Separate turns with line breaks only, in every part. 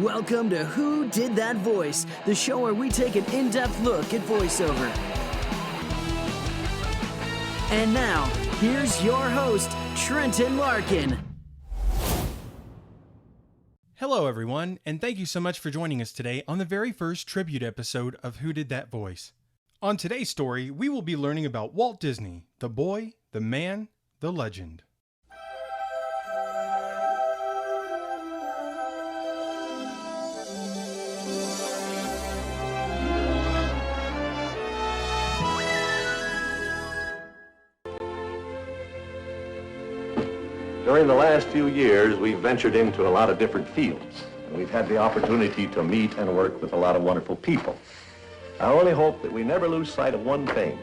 Welcome to Who Did That Voice, the show where we take an in-depth look at voiceover. And now, here's your host, Trenton Larkin.
Hello everyone, and thank you so much for joining us today on the very first tribute episode of Who Did That Voice. On today's story, we will be learning about Walt Disney, the boy, the man, the legend.
During the last few years, we've ventured into a lot of different fields, and we've had the opportunity to meet and work with a lot of wonderful people. I only hope that we never lose sight of one thing,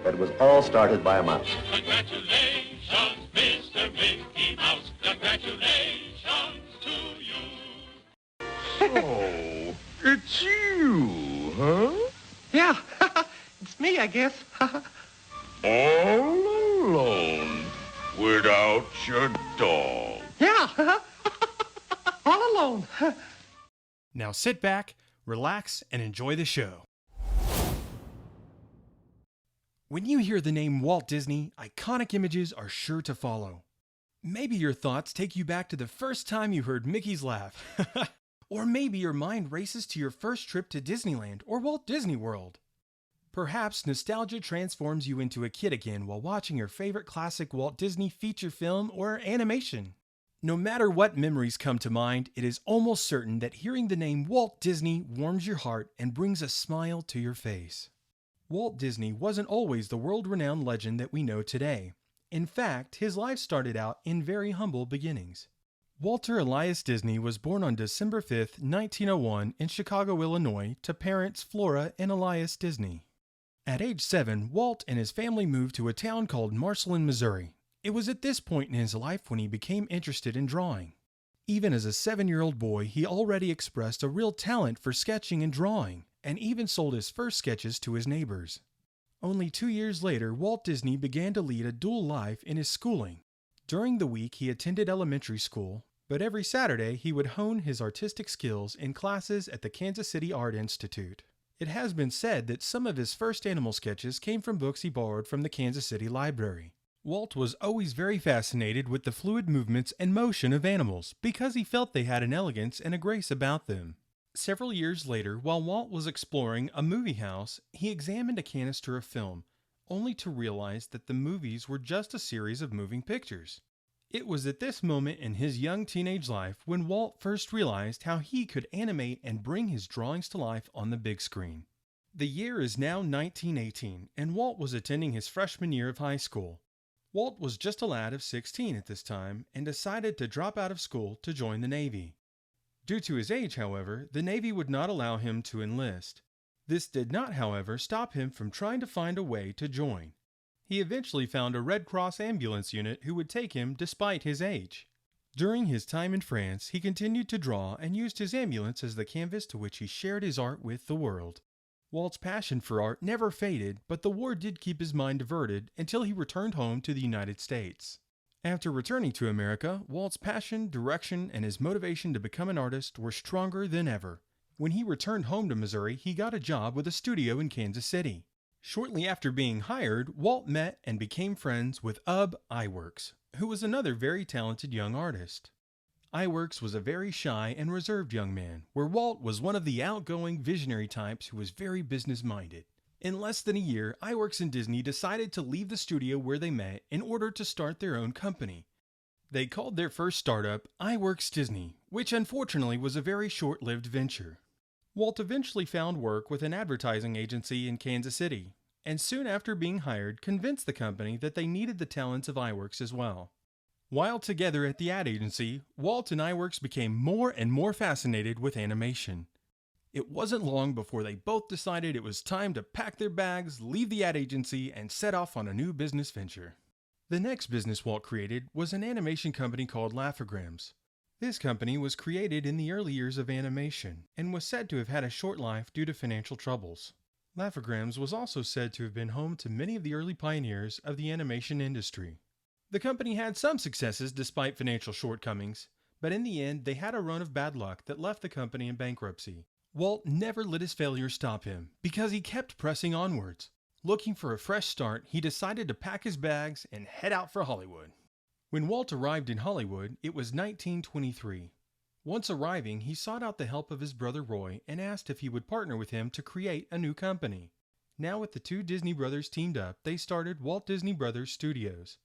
that it was all started by a mouse.
Congratulations, Mr. Mickey Mouse. Congratulations to you.
Oh, it's you, huh?
Yeah, it's me, I guess.
All alone, without your dog.
Yeah, all alone.
Now sit back, relax, and enjoy the show. When you hear the name Walt Disney, iconic images are sure to follow. Maybe your thoughts take you back to the first time you heard Mickey's laugh. Or maybe your mind races to your first trip to Disneyland or Walt Disney World. Perhaps nostalgia transforms you into a kid again while watching your favorite classic Walt Disney feature film or animation. No matter what memories come to mind, it is almost certain that hearing the name Walt Disney warms your heart and brings a smile to your face. Walt Disney wasn't always the world-renowned legend that we know today. In fact, his life started out in very humble beginnings. Walter Elias Disney was born on December 5, 1901 in Chicago, Illinois, to parents Flora and Elias Disney. At age 7, Walt and his family moved to a town called Marceline, Missouri. It was at this point in his life when he became interested in drawing. Even as a 7-year-old boy, he already expressed a real talent for sketching and drawing, and even sold his first sketches to his neighbors. Only 2 years later, Walt Disney began to lead a dual life in his schooling. During the week, he attended elementary school, but every Saturday he would hone his artistic skills in classes at the Kansas City Art Institute. It has been said that some of his first animal sketches came from books he borrowed from the Kansas City Library. Walt was always very fascinated with the fluid movements and motion of animals because he felt they had an elegance and a grace about them. Several years later, while Walt was exploring a movie house, he examined a canister of film, only to realize that the movies were just a series of moving pictures. It was at this moment in his young teenage life when Walt first realized how he could animate and bring his drawings to life on the big screen. The year is now 1918, and Walt was attending his freshman year of high school. Walt was just a lad of 16 at this time and decided to drop out of school to join the Navy. Due to his age, however, the Navy would not allow him to enlist. This did not, however, stop him from trying to find a way to join. He eventually found a Red Cross ambulance unit who would take him despite his age. During his time in France, he continued to draw and used his ambulance as the canvas to which he shared his art with the world. Walt's passion for art never faded, but the war did keep his mind diverted until he returned home to the United States. After returning to America, Walt's passion, direction, and his motivation to become an artist were stronger than ever. When he returned home to Missouri, he got a job with a studio in Kansas City. Shortly after being hired, Walt met and became friends with Iwerks, who was another very talented young artist. Iwerks was a very shy and reserved young man, where Walt was one of the outgoing, visionary types who was very business-minded. In less than a year, Iwerks and Disney decided to leave the studio where they met in order to start their own company. They called their first startup Iwerks Disney, which unfortunately was a very short-lived venture. Walt eventually found work with an advertising agency in Kansas City, and soon after being hired, convinced the company that they needed the talents of Iwerks as well. While together at the ad agency, Walt and Iwerks became more and more fascinated with animation. It wasn't long before they both decided it was time to pack their bags, leave the ad agency, and set off on a new business venture. The next business Walt created was an animation company called Laugh-O-Grams. This company was created in the early years of animation, and was said to have had a short life due to financial troubles. Laugh-O-Grams was also said to have been home to many of the early pioneers of the animation industry. The company had some successes despite financial shortcomings, But in the end, they had a run of bad luck that left the company in bankruptcy. Walt never let his failures stop him because he kept pressing onwards. Looking for a fresh start, he decided to pack his bags and head out for Hollywood. When Walt arrived in Hollywood, it was 1923. Once arriving, he sought out the help of his brother Roy and asked if he would partner with him to create a new company. Now with the two Disney brothers teamed up, they started Walt Disney Brothers Studios.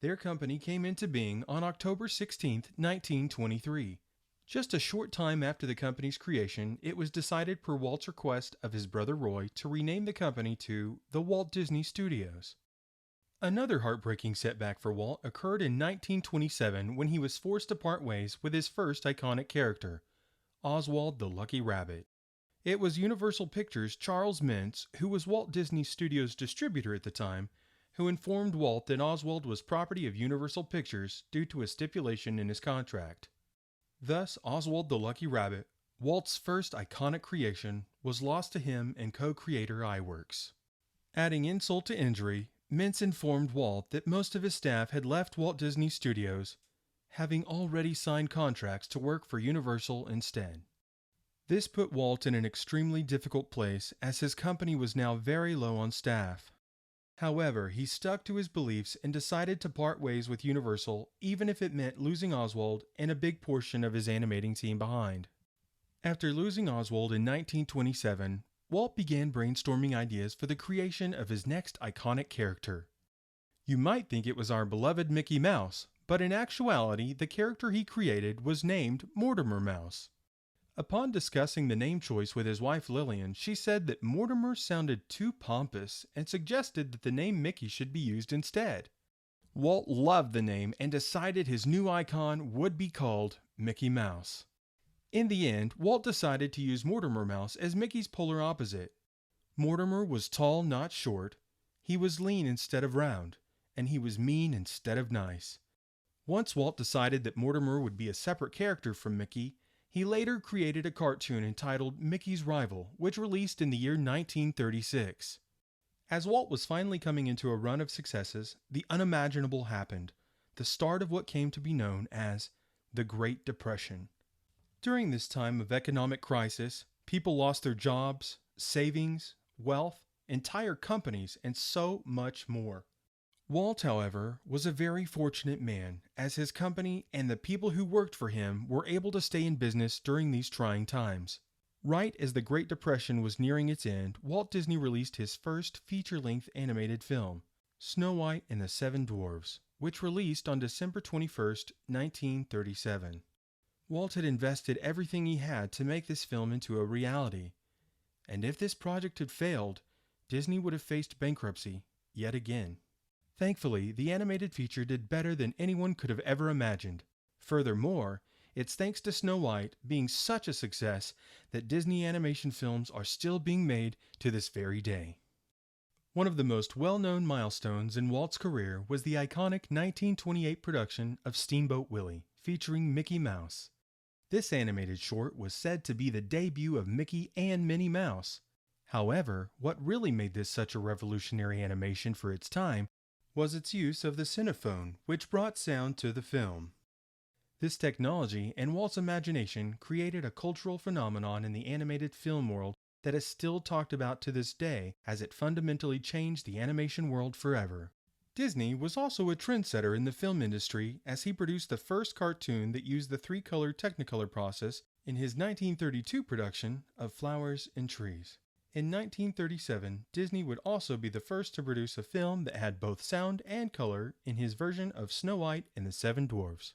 Their company came into being on October 16, 1923. Just a short time after the company's creation, it was decided per Walt's request of his brother Roy to rename the company to the Walt Disney Studios. Another heartbreaking setback for Walt occurred in 1927 when he was forced to part ways with his first iconic character, Oswald the Lucky Rabbit. It was Universal Pictures' Charles Mintz, who was Walt Disney Studios' distributor at the time, who informed Walt that Oswald was property of Universal Pictures due to a stipulation in his contract. Thus, Oswald the Lucky Rabbit, Walt's first iconic creation, was lost to him and co-creator Iwerks. Adding insult to injury, Mintz informed Walt that most of his staff had left Walt Disney Studios, having already signed contracts to work for Universal instead. This put Walt in an extremely difficult place as his company was now very low on staff. However, he stuck to his beliefs and decided to part ways with Universal even if it meant losing Oswald and a big portion of his animating team behind. After losing Oswald in 1927, Walt began brainstorming ideas for the creation of his next iconic character. You might think it was our beloved Mickey Mouse, but in actuality the character he created was named Mortimer Mouse. Upon discussing the name choice with his wife Lillian, she said that Mortimer sounded too pompous and suggested that the name Mickey should be used instead. Walt loved the name and decided his new icon would be called Mickey Mouse. In the end, Walt decided to use Mortimer Mouse as Mickey's polar opposite. Mortimer was tall, not short, he was lean instead of round, and he was mean instead of nice. Once Walt decided that Mortimer would be a separate character from Mickey, he later created a cartoon entitled Mickey's Rival, which released in the year 1936. As Walt was finally coming into a run of successes, the unimaginable happened, the start of what came to be known as the Great Depression. During this time of economic crisis, people lost their jobs, savings, wealth, entire companies, and so much more. Walt, however, was a very fortunate man, as his company and the people who worked for him were able to stay in business during these trying times. Right as the Great Depression was nearing its end, Walt Disney released his first feature-length animated film, Snow White and the Seven Dwarfs, which released on December 21, 1937. Walt had invested everything he had to make this film into a reality, and if this project had failed, Disney would have faced bankruptcy yet again. Thankfully, the animated feature did better than anyone could have ever imagined. Furthermore, it's thanks to Snow White being such a success that Disney animation films are still being made to this very day. One of the most well-known milestones in Walt's career was the iconic 1928 production of Steamboat Willie, featuring Mickey Mouse. This animated short was said to be the debut of Mickey and Minnie Mouse. However, what really made this such a revolutionary animation for its time was its use of the Cinephone, which brought sound to the film. This technology and Walt's imagination created a cultural phenomenon in the animated film world that is still talked about to this day, as it fundamentally changed the animation world forever. Disney was also a trendsetter in the film industry, as he produced the first cartoon that used the three-color Technicolor process in his 1932 production of Flowers and Trees. In 1937, Disney would also be the first to produce a film that had both sound and color in his version of Snow White and the Seven Dwarfs.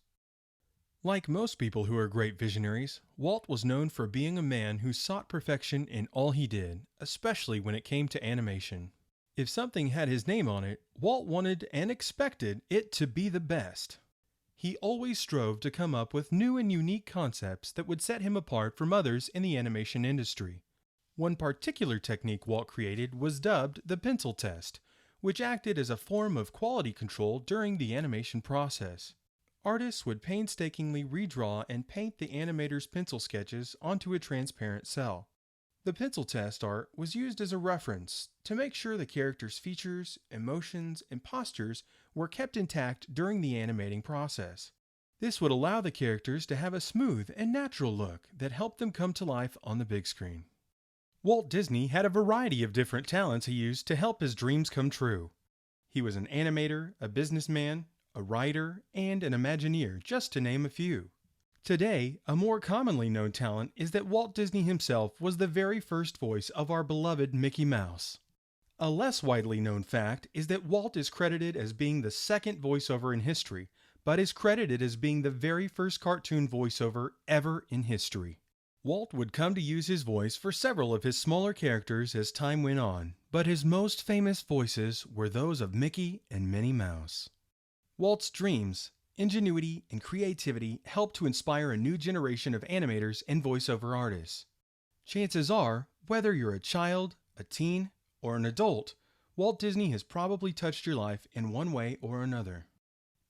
Like most people who are great visionaries, Walt was known for being a man who sought perfection in all he did, especially when it came to animation. If something had his name on it, Walt wanted and expected it to be the best. He always strove to come up with new and unique concepts that would set him apart from others in the animation industry. One particular technique Walt created was dubbed the pencil test, which acted as a form of quality control during the animation process. Artists would painstakingly redraw and paint the animator's pencil sketches onto a transparent cell. The pencil test art was used as a reference to make sure the character's features, emotions, and postures were kept intact during the animating process. This would allow the characters to have a smooth and natural look that helped them come to life on the big screen. Walt Disney had a variety of different talents he used to help his dreams come true. He was an animator, a businessman, a writer, and an Imagineer, just to name a few. Today, a more commonly known talent is that Walt Disney himself was the very first voice of our beloved Mickey Mouse. A less widely known fact is that Walt is credited as being the second voiceover in history, but is credited as being the very first cartoon voiceover ever in history. Walt would come to use his voice for several of his smaller characters as time went on, but his most famous voices were those of Mickey and Minnie Mouse. Walt's dreams, ingenuity, and creativity helped to inspire a new generation of animators and voiceover artists. Chances are, whether you're a child, a teen, or an adult, Walt Disney has probably touched your life in one way or another.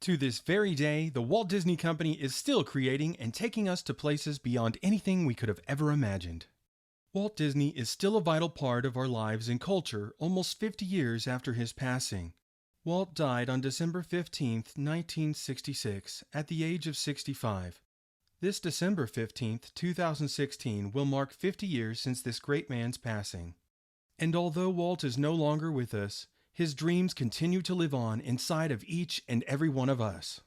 To this very day, the Walt Disney Company is still creating and taking us to places beyond anything we could have ever imagined. Walt Disney is still a vital part of our lives and culture almost 50 years after his passing. Walt died on December 15, 1966, at the age of 65. This December 15, 2016 will mark 50 years since this great man's passing. And although Walt is no longer with us, his dreams continue to live on inside of each and every one of us.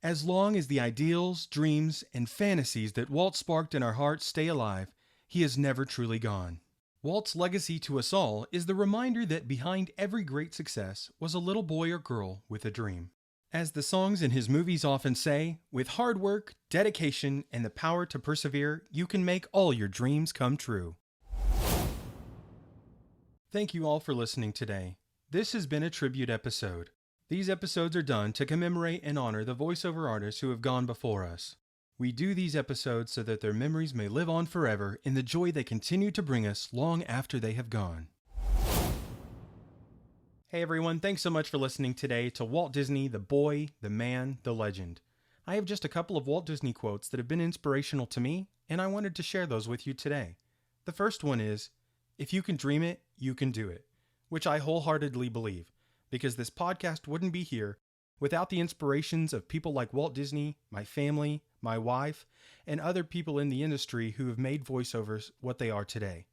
As long as the ideals, dreams, and fantasies that Walt sparked in our hearts stay alive, he is never truly gone. Walt's legacy to us all is the reminder that behind every great success was a little boy or girl with a dream. As the songs in his movies often say, with hard work, dedication, and the power to persevere, you can make all your dreams come true. Thank you all for listening today. This has been a tribute episode. These episodes are done to commemorate and honor the voiceover artists who have gone before us. We do these episodes so that their memories may live on forever in the joy they continue to bring us long after they have gone. Hey everyone, thanks so much for listening today to Walt Disney, the boy, the man, the legend. I have just a couple of Walt Disney quotes that have been inspirational to me, and I wanted to share those with you today. The first one is, "If you can dream it, you can do it," which I wholeheartedly believe, because this podcast wouldn't be here without the inspirations of people like Walt Disney, my family, my wife, and other people in the industry who have made voiceovers what they are today.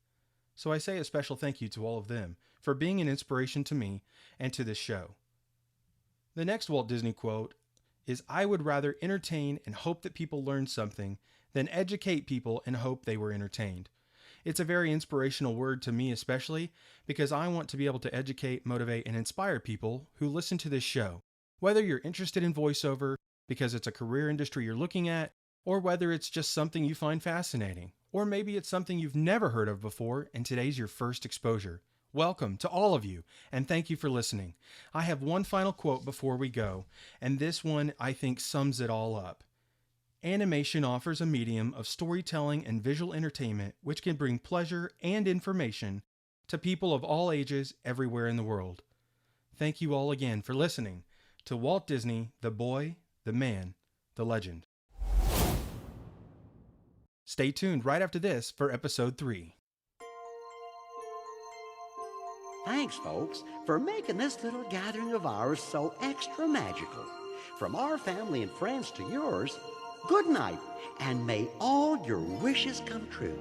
So I say a special thank you to all of them for being an inspiration to me and to this show. The next Walt Disney quote is, "I would rather entertain and hope that people learn something than educate people and hope they were entertained." It's a very inspirational word to me especially because I want to be able to educate, motivate, and inspire people who listen to this show. Whether you're interested in voiceover because it's a career industry you're looking at, or whether it's just something you find fascinating, or maybe it's something you've never heard of before and today's your first exposure. Welcome to all of you, and thank you for listening. I have one final quote before we go, and this one I think sums it all up. "Animation offers a medium of storytelling and visual entertainment which can bring pleasure and information to people of all ages everywhere in the world." Thank you all again for listening to Walt Disney, the boy, the man, the legend. Stay tuned right after this for episode 3.
Thanks, folks, for making this little gathering of ours so extra magical. From our family and friends to yours, good night, and may all your wishes come true.